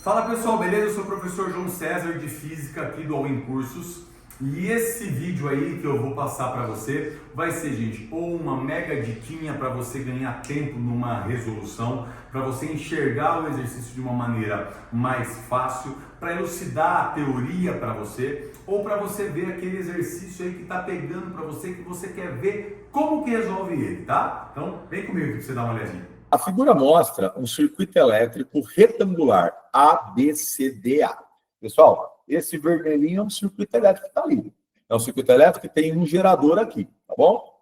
Fala pessoal, beleza? Eu sou o professor João César de Física aqui do All In Cursos. E esse vídeo aí que eu vou passar para você vai ser, gente, ou uma mega diquinha para você ganhar tempo numa resolução, para você enxergar o exercício de uma maneira mais fácil, para elucidar a teoria para você, ou para você ver aquele exercício aí que tá pegando para você, que você quer ver como que resolve ele, tá? Então, vem comigo para você dar uma olhadinha. A figura mostra um circuito elétrico retangular ABCDA. Pessoal, esse vermelhinho é um circuito elétrico que está ali. É um circuito elétrico que tem um gerador aqui, tá bom?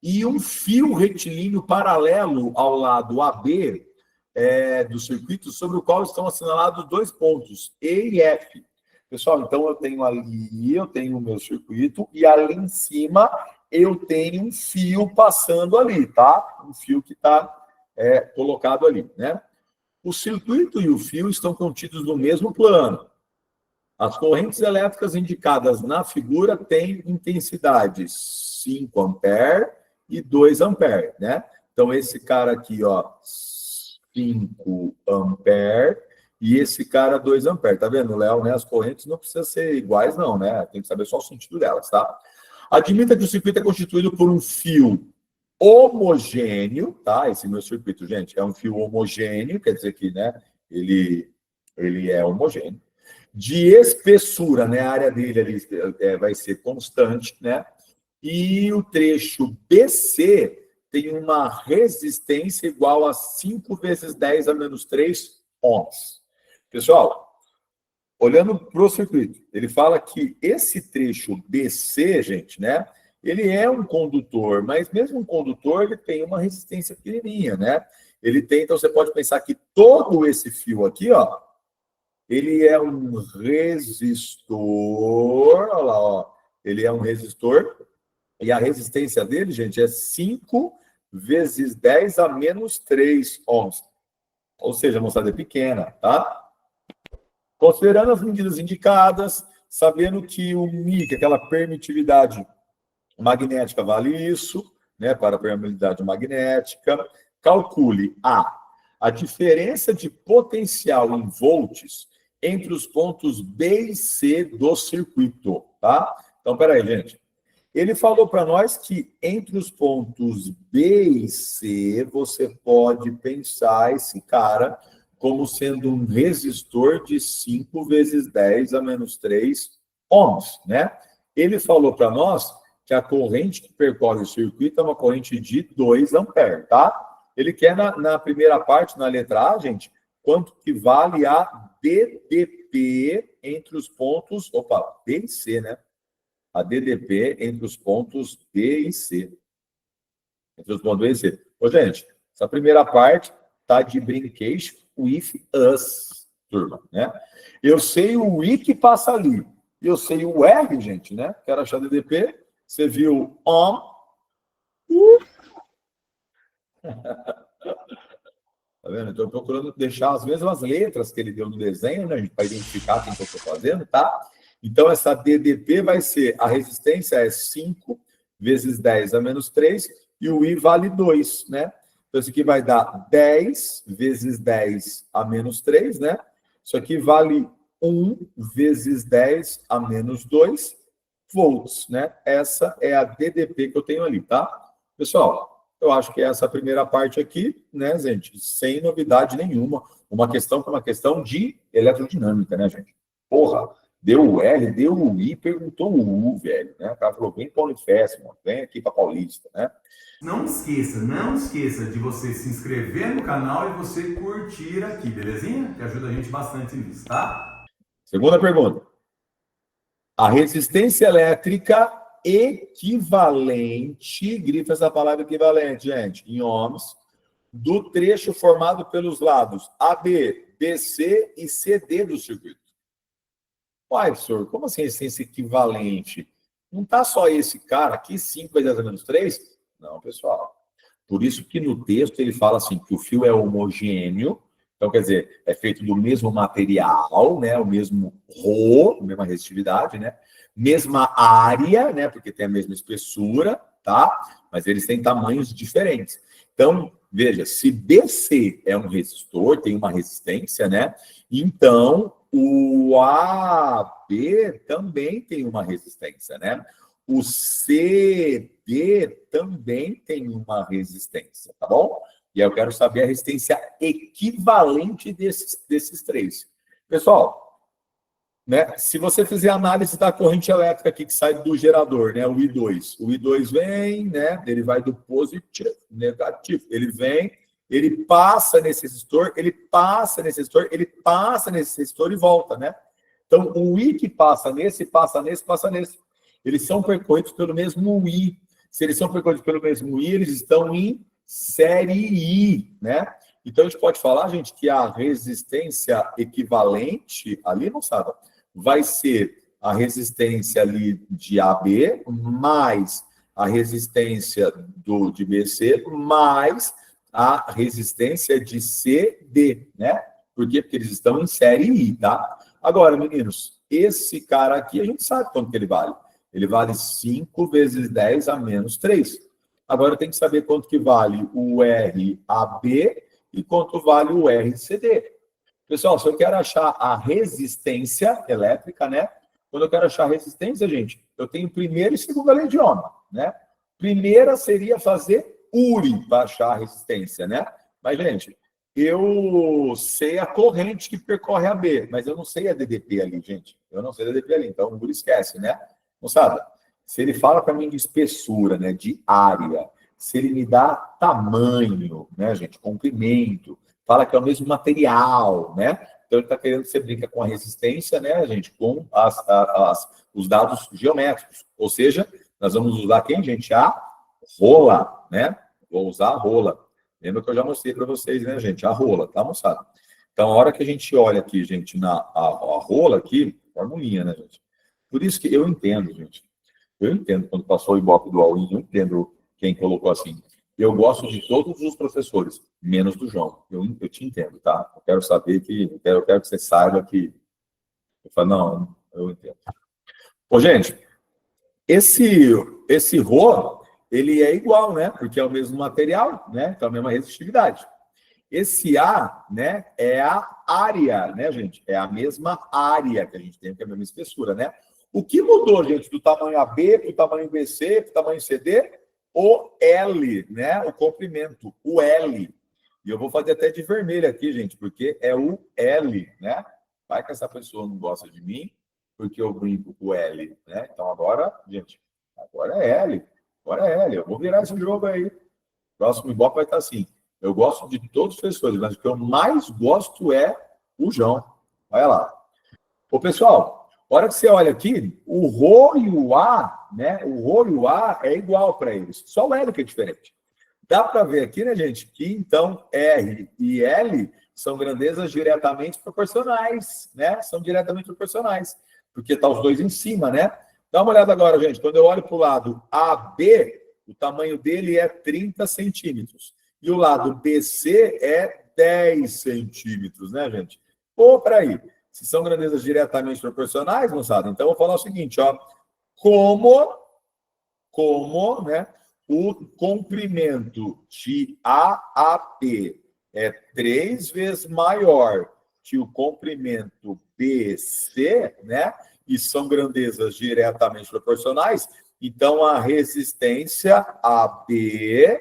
E um fio retilíneo paralelo ao lado AB do circuito, sobre o qual estão assinalados dois pontos, E e F. Pessoal, então eu tenho o meu circuito, e ali em cima eu tenho um fio passando ali, tá? Um fio que está colocado ali, né? O circuito e o fio estão contidos no mesmo plano. As correntes elétricas indicadas na figura têm intensidades 5 ampere e 2 ampere, né? Então, esse cara aqui, ó, 5 ampere, e esse cara 2 ampere. Tá vendo, Léo? Né? As correntes não precisam ser iguais, não, né? Tem que saber só o sentido delas, tá? Admita que o circuito é constituído por um fio homogêneo, tá? Esse meu circuito, gente, é um fio homogêneo, quer dizer que, né, ele é homogêneo. De espessura, né, a área dele ali vai ser constante, né? E o trecho BC tem uma resistência igual a 5 vezes 10 a menos 3 ohms. Pessoal, olhando para o circuito, ele fala que esse trecho BC, gente, né? Ele é um condutor, mas mesmo um condutor, ele tem uma resistência pequenininha, né? Ele tem, então você pode pensar que todo esse fio aqui, ó, ele é um resistor, olha lá, ó, ele é um resistor, e a resistência dele, gente, é 5 vezes 10 a menos 3 ohms. Ou seja, a moçada é pequena, tá? Considerando as medidas indicadas, sabendo que o Mi, que é aquela permitividade magnética, vale isso, né, para a permeabilidade magnética, calcule a diferença de potencial em volts entre os pontos B e C do circuito, tá? Então, peraí, gente. Ele falou para nós que entre os pontos B e C, você pode pensar esse cara como sendo um resistor de 5 vezes 10 a menos 3 ohms, né? Ele falou para nós que a corrente que percorre o circuito é uma corrente de 2 amperes, tá? Ele quer, na primeira parte, na letra A, gente, quanto que vale a DDP entre os pontos, B e C, né? A DDP entre os pontos B e C. Entre os pontos B e C. Ô, gente, essa primeira parte tá de brincation with us, turma, né? Eu sei o I que passa ali. Eu sei o R, gente, né? Quero achar DDP. Você viu on. Tá vendo? Estou procurando deixar as mesmas letras que ele deu no desenho, né, para identificar quem que eu estou fazendo, tá? Então, essa DDP vai ser, a resistência é 5 vezes 10 a menos 3, e o I vale 2, né? Então, isso aqui vai dar 10 vezes 10 a menos 3, né? Isso aqui vale 1 vezes 10 a menos 2 volts, né? Essa é a DDP que eu tenho ali, tá? Pessoal, eu acho que essa primeira parte aqui, né, gente, sem novidade nenhuma. Uma questão que é uma questão de eletrodinâmica, né, gente? Porra, deu o L, deu o I, perguntou o U, velho, né? O cara falou, vem para o Unifesp, vem aqui para Paulista, né? Não esqueça de você se inscrever no canal e você curtir aqui, belezinha? Que ajuda a gente bastante nisso, tá? Segunda pergunta. A resistência elétrica equivalente, grifa essa palavra equivalente, gente, em ohms, do trecho formado pelos lados AB, BC e CD do circuito. Uai, professor, como assim resistência equivalente? Não está só esse cara aqui, 5 vezes 10 a menos 3? Não, pessoal. Por isso que no texto ele fala assim, que o fio é homogêneo, então, quer dizer, é feito do mesmo material, né? O mesmo ρ, a mesma resistividade, né? Mesma área, né? Porque tem a mesma espessura, tá? Mas eles têm tamanhos diferentes. Então, Veja, se BC é um resistor, tem uma resistência, né? Então, o AB também tem uma resistência, né? O CD também tem uma resistência, tá bom? E aí eu quero saber a resistência equivalente desses três. Pessoal, né, se você fizer análise da corrente elétrica aqui que sai do gerador, né, o I2 vem, né, ele vai do positivo, negativo, ele vem, ele passa nesse resistor, ele passa nesse resistor, ele passa nesse resistor e volta, né? Então, o I que passa nesse, passa nesse, passa nesse. Eles são percorridos pelo mesmo I. Se eles são percorridos pelo mesmo I, eles estão em série I, né? Então, a gente pode falar, gente, que a resistência equivalente ali, moçada, vai ser a resistência ali de AB mais a resistência de BC mais a resistência de CD, né? Por quê? Porque eles estão em série I, tá? Agora, meninos, esse cara aqui, a gente sabe quanto que ele vale. Ele vale 5 vezes 10 a menos 3. Agora, tem que saber quanto que vale o RAB e quanto vale o RCD. Pessoal, se eu quero achar a resistência elétrica, né? Quando eu quero achar a resistência, gente, eu tenho primeira e segunda lei de Ohm, né? Primeira seria fazer URI para achar a resistência, né? Mas, gente, eu sei a corrente que percorre a B, mas eu não sei a DDP ali, gente. Eu não sei a DDP ali, então o URI esquece, né? Moçada, se ele fala para mim de espessura, né, de área, se ele me dá tamanho, né, gente, comprimento, fala que é o mesmo material, né? Então ele está querendo que você brinca com a resistência, né, gente, com os dados geométricos. Ou seja, nós vamos usar quem, gente? A rola, né? Vou usar a rola. Lembra que eu já mostrei para vocês, né, gente? A rola, tá, moçada? Então, a hora que a gente olha aqui, gente, a rola aqui, formulinha, né, gente? Por isso que eu entendo, gente. Eu entendo quando passou o Ibope do All-in, eu entendo quem colocou assim. Eu gosto de todos os professores, menos do João. Eu te entendo, tá? Eu quero saber que... Eu quero que você saiba que... Eu falo, não, eu entendo. Ô, gente, esse Rho, ele é igual, né? Porque é o mesmo material, né? Então, a mesma resistividade. Esse A, né, é a área, né, gente? É a mesma área que a gente tem, que é a mesma espessura, né? O que mudou, gente, do tamanho AB para o tamanho BC, para o tamanho CD? O L, né? O comprimento, o L. E eu vou fazer até de vermelho aqui, gente, porque é o L, né? Vai que essa pessoa não gosta de mim, porque eu brinco com o L, né? Então agora, gente, agora é L. Agora é L. Eu vou virar esse jogo aí. Próximo Ibope vai estar assim. Eu gosto de todos os professores, mas o que eu mais gosto é o João. Olha lá. Ô, pessoal, a hora que você olha aqui, o Rho e o A, né? O Rho e o A é igual para eles. Só o L que é diferente. Dá para ver aqui, né, gente, que então R e L são grandezas diretamente proporcionais, né? São diretamente proporcionais, porque tá os dois em cima, né? Dá uma olhada agora, gente. Quando eu olho para o lado AB, o tamanho dele é 30 centímetros. E o lado BC é 10 centímetros, né, gente? Pô, peraí. Se são grandezas diretamente proporcionais, moçada, então eu vou falar o seguinte, ó. Como, né, o comprimento de AAP é 3 vezes maior que o comprimento BC, né? E são grandezas diretamente proporcionais, então a resistência AB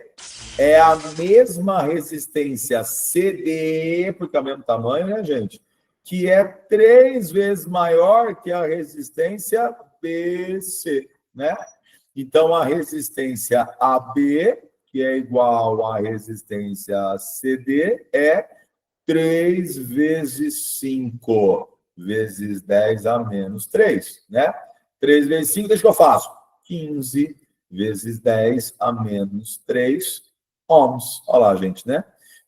é a mesma resistência CD, porque é o mesmo tamanho, né, gente? Que é 3 vezes maior que a resistência BC, né? Então, a resistência AB, que é igual à resistência CD, é 3 vezes 5 vezes 10 a menos 3, né? 3 vezes 5, deixa que eu faço. 15 vezes 10 a menos 3 ohms. Olha lá, gente, né?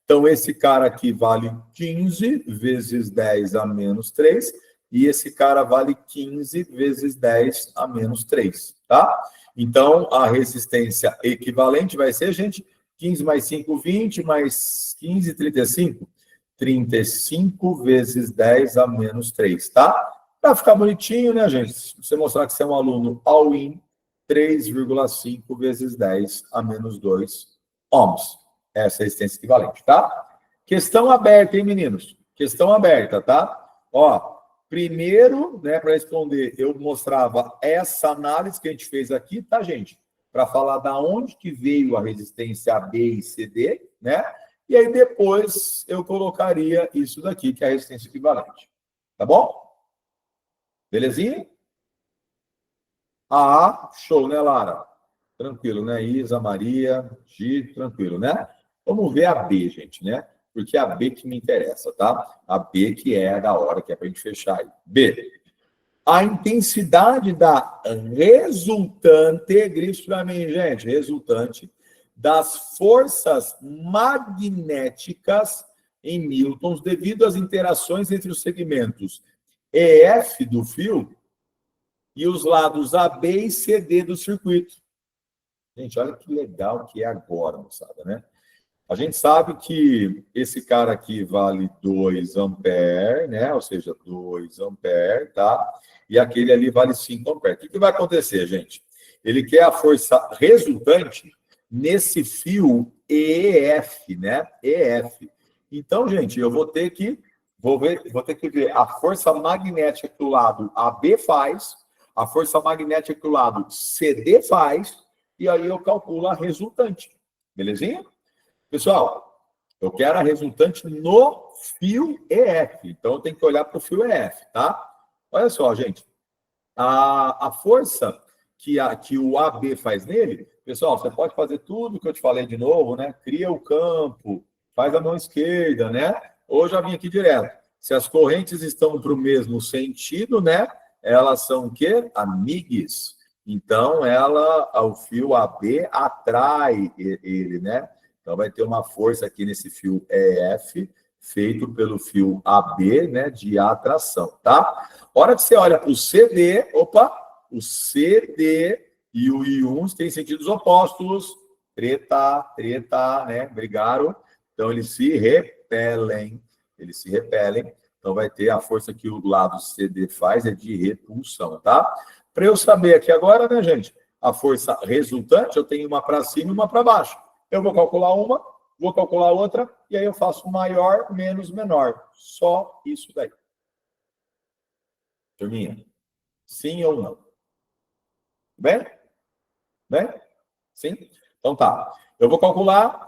Então, esse cara aqui vale 15 vezes 10 a menos 3, e esse cara vale 15 vezes 10 a menos 3, tá? Então, a resistência equivalente vai ser, gente, 15 mais 5, 20, mais 15, 35. 35 vezes 10 a menos 3, tá? Para ficar bonitinho, né, gente? Se você mostrar que você é um aluno all-in, 3,5 vezes 10 a menos 2 ohms. essa resistência equivalente, tá? Questão aberta, hein, meninos? Questão aberta, tá? Ó, primeiro, né, para responder, eu mostrava essa análise que a gente fez aqui, tá, gente? Para falar da onde que veio a resistência AB e CD, né? E aí depois eu colocaria isso daqui, que é a resistência equivalente. Tá bom? Belezinha? Ah, show, né, Lara? Tranquilo, né? Isa, Maria, Gi, tranquilo, né? Vamos ver a B, gente, né? Porque é a B que me interessa, tá? A B que é da hora, que é para a gente fechar aí. B. A intensidade da resultante, grite para mim, gente, resultante das forças magnéticas em newtons devido às interações entre os segmentos EF do fio e os lados AB e CD do circuito. Gente, olha que legal que é agora, moçada, né? A gente sabe que esse cara aqui vale 2 ampere, né? Ou seja, 2 ampere, tá? E aquele ali vale 5 ampere. O que vai acontecer, gente? Ele quer a força resultante nesse fio EF, né? EF. Então, gente, eu vou ter que ver a força magnética que o lado AB faz, a força magnética que o lado CD faz, e aí eu calculo a resultante. Belezinha? Pessoal, eu quero a resultante no fio EF. Então, eu tenho que olhar para o fio EF, tá? Olha só, gente. A força que o AB faz nele, pessoal, você pode fazer tudo que eu te falei de novo, né? Cria o campo, faz a mão esquerda, né? Ou já vim aqui direto. Se as correntes estão para o mesmo sentido, né? Elas são o quê? Amigues. Então, o fio AB atrai ele, né? Então, vai ter uma força aqui nesse fio EF, feito pelo fio AB, né, de atração, tá? Hora que você olha para o CD, o CD e o I1 têm sentidos opostos. Treta, né? Brigaram. Então, eles se repelem. Então, vai ter a força que o lado CD faz, é de repulsão, tá? Para eu saber aqui agora, né, gente? A força resultante, eu tenho uma para cima e uma para baixo. Eu vou calcular uma, vou calcular outra, e aí eu faço maior menos menor. Só isso daí. Turminha, sim ou não? Bem? Bem? Sim? Então tá. Eu vou calcular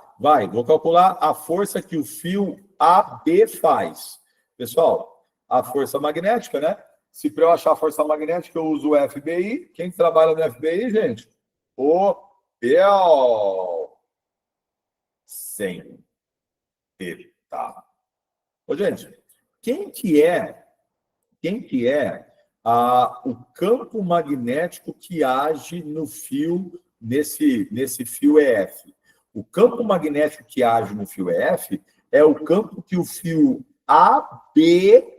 a força que o fio AB faz. Pessoal, a força magnética, né? Se para eu achar a força magnética, eu uso o FBI. Quem trabalha no FBI, gente? O PEL. Sem eta. Ô, gente, quem que é o campo magnético que age no fio, nesse fio EF? O campo magnético que age no fio EF é o campo que o fio AB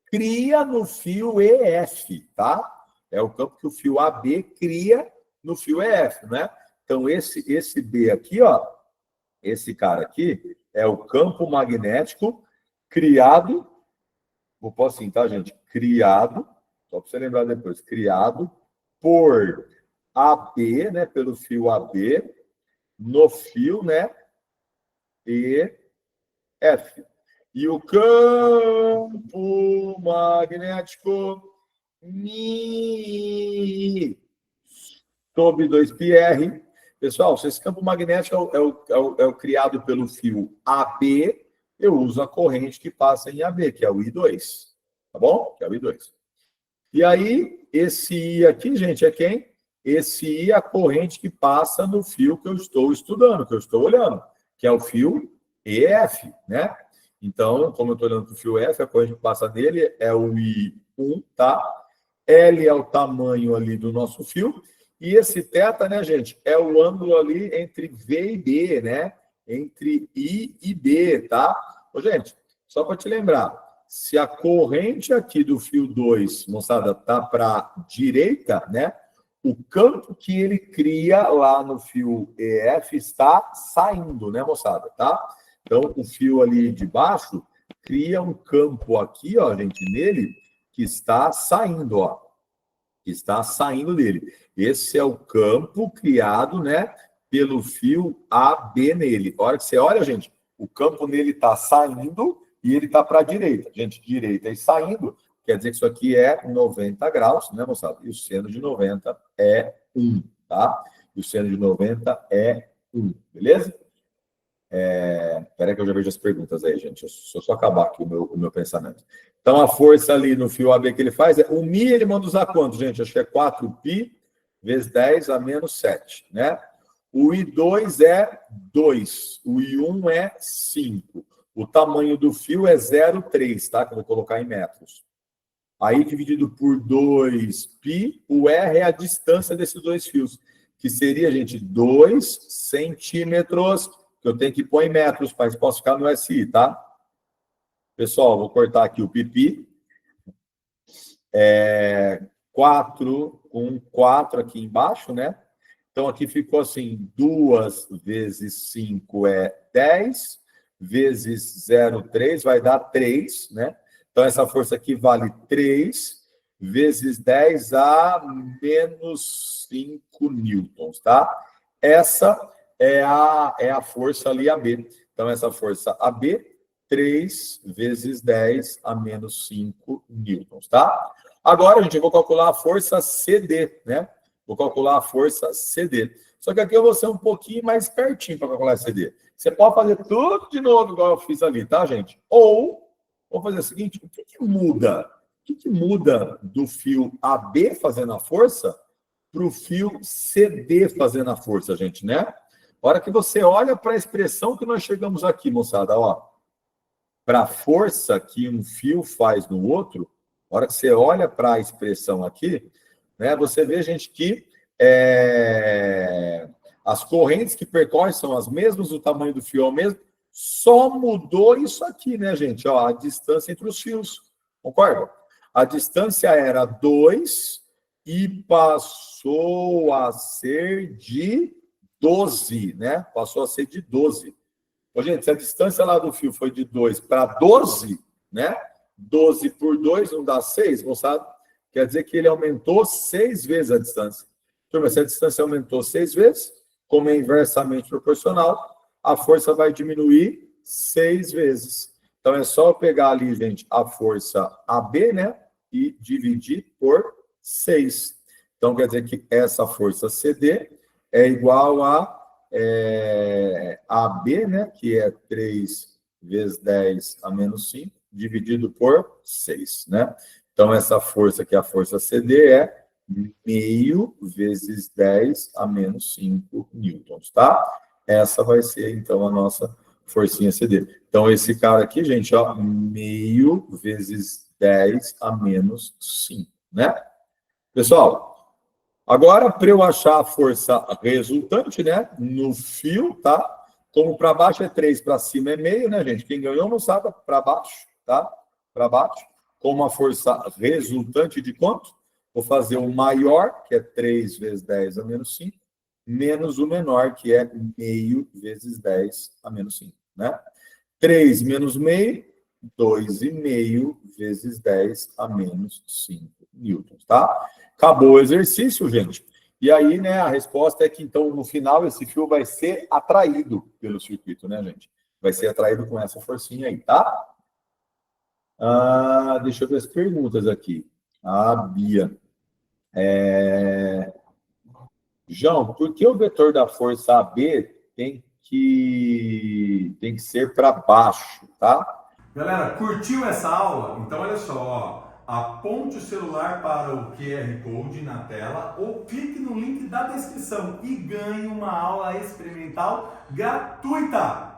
cria no fio EF, tá? É o campo que o fio AB cria no fio EF, né? Então, esse B aqui, ó, esse cara aqui é o campo magnético criado, vou pôr assim, tá, gente? Criado, só para você lembrar depois, criado por AB, né, pelo fio AB, no fio, né, EF. E o campo magnético Mi sobre 2πr. Pessoal, se esse campo magnético é o criado pelo fio AB, eu uso a corrente que passa em AB, que é o I2. Tá bom? Que é o I2. E aí, esse I aqui, gente, é quem? Esse I é a corrente que passa no fio que eu estou estudando, que eu estou olhando, que é o fio EF, né? Então, como eu estou olhando para o fio F, a corrente que passa nele é o I1, tá? L é o tamanho ali do nosso fio. E esse θ, né, gente, é o ângulo ali entre V e B, né? Entre I e B, tá? Ô, gente, só para te lembrar, se a corrente aqui do fio 2, moçada, tá para a direita, né? O campo que ele cria lá no fio EF está saindo, né, moçada, tá? Então, o fio ali de baixo cria um campo aqui, ó, gente, nele, que está saindo, ó. Que está saindo dele. Esse é o campo criado, né, pelo fio AB nele. A hora que você olha, gente, o campo nele está saindo e ele está para a direita. Gente, direita e saindo, quer dizer que isso aqui é 90 graus, né, moçada? E o seno de 90 é 1, tá? E o seno de 90 é 1, beleza? Espera que eu já vejo as perguntas aí, gente. Deixa eu só acabar aqui o meu pensamento. Então, a força ali no fio AB que ele faz é... O Mi, ele manda usar quanto, gente? Acho que é 4π vezes 10 a menos 7, né? O I2 é 2. O I1 é 5. O tamanho do fio é 0,3, tá? Que eu vou colocar em metros. Aí, dividido por 2π, o R é a distância desses dois fios, que seria, gente, 2 centímetros, que eu tenho que pôr em metros, mas posso ficar no SI, tá? Pessoal, vou cortar aqui o pipi. 4 com 4 aqui embaixo, né? Então, aqui ficou assim, 2 vezes 5 é 10, vezes 0,3 vai dar 3, né? Então, essa força aqui vale 3 vezes 10 a menos 5 newtons, tá? Essa é a força ali AB. Então, essa força AB, 3 vezes 10 a menos 5 newtons, tá? Agora, gente, eu vou calcular a força CD, né? Vou calcular a força CD. Só que aqui eu vou ser um pouquinho mais pertinho para calcular a CD. Você pode fazer tudo de novo, igual eu fiz ali, tá, gente? Ou, vou fazer o seguinte, o que muda? O que muda do fio AB fazendo a força para o fio CD fazendo a força, gente, né? A hora que você olha para a expressão que nós chegamos aqui, moçada, ó, para a força que um fio faz no outro, a hora que você olha para a expressão aqui, né, você vê, gente, que as correntes que percorrem são as mesmas, o tamanho do fio é o mesmo, só mudou isso aqui, né, gente? Ó, a distância entre os fios, concorda? A distância era 2 e passou a ser de 12, né? Passou a ser de 12. Ô, gente, se a distância lá do fio foi de 2 para 12, né? 12 por 2 não dá 6, moçada? Quer dizer que ele aumentou 6 vezes a distância. Turma, se a distância aumentou 6 vezes, como é inversamente proporcional, a força vai diminuir 6 vezes. Então, é só eu pegar ali, gente, a força AB, né? E dividir por 6. Então, quer dizer que essa força CD é igual a AB, né? Que é 3 vezes 10 a menos 5, dividido por 6, né? Então, essa força, que é a força CD, é meio vezes 10 a menos 5 newtons, tá? Essa vai ser, então, a nossa forcinha CD. Então, esse cara aqui, gente, ó, meio vezes 10 a menos 5, né? Pessoal, agora, para eu achar a força resultante, né, no fio, tá? Como para baixo é 3, para cima é meio, né, gente? Quem ganhou não sabe, para baixo, tá? Para baixo. Com uma força resultante de quanto? Vou fazer o maior, que é 3 vezes 10 a menos 5, menos o menor, que é meio vezes 10 a menos 5, né? 3 menos meio, 2,5 vezes 10 a menos 5 newtons, tá? Acabou o exercício, gente. E aí, né, a resposta é que, então, no final, esse fio vai ser atraído pelo circuito, né, gente? Vai ser atraído com essa forcinha aí, tá? Deixa eu ver as perguntas aqui. A Bia. João, por que o vetor da força AB tem que ser para baixo, tá? Galera, curtiu essa aula? Então olha só, ó, aponte o celular para o QR Code na tela ou clique no link da descrição e ganhe uma aula experimental gratuita.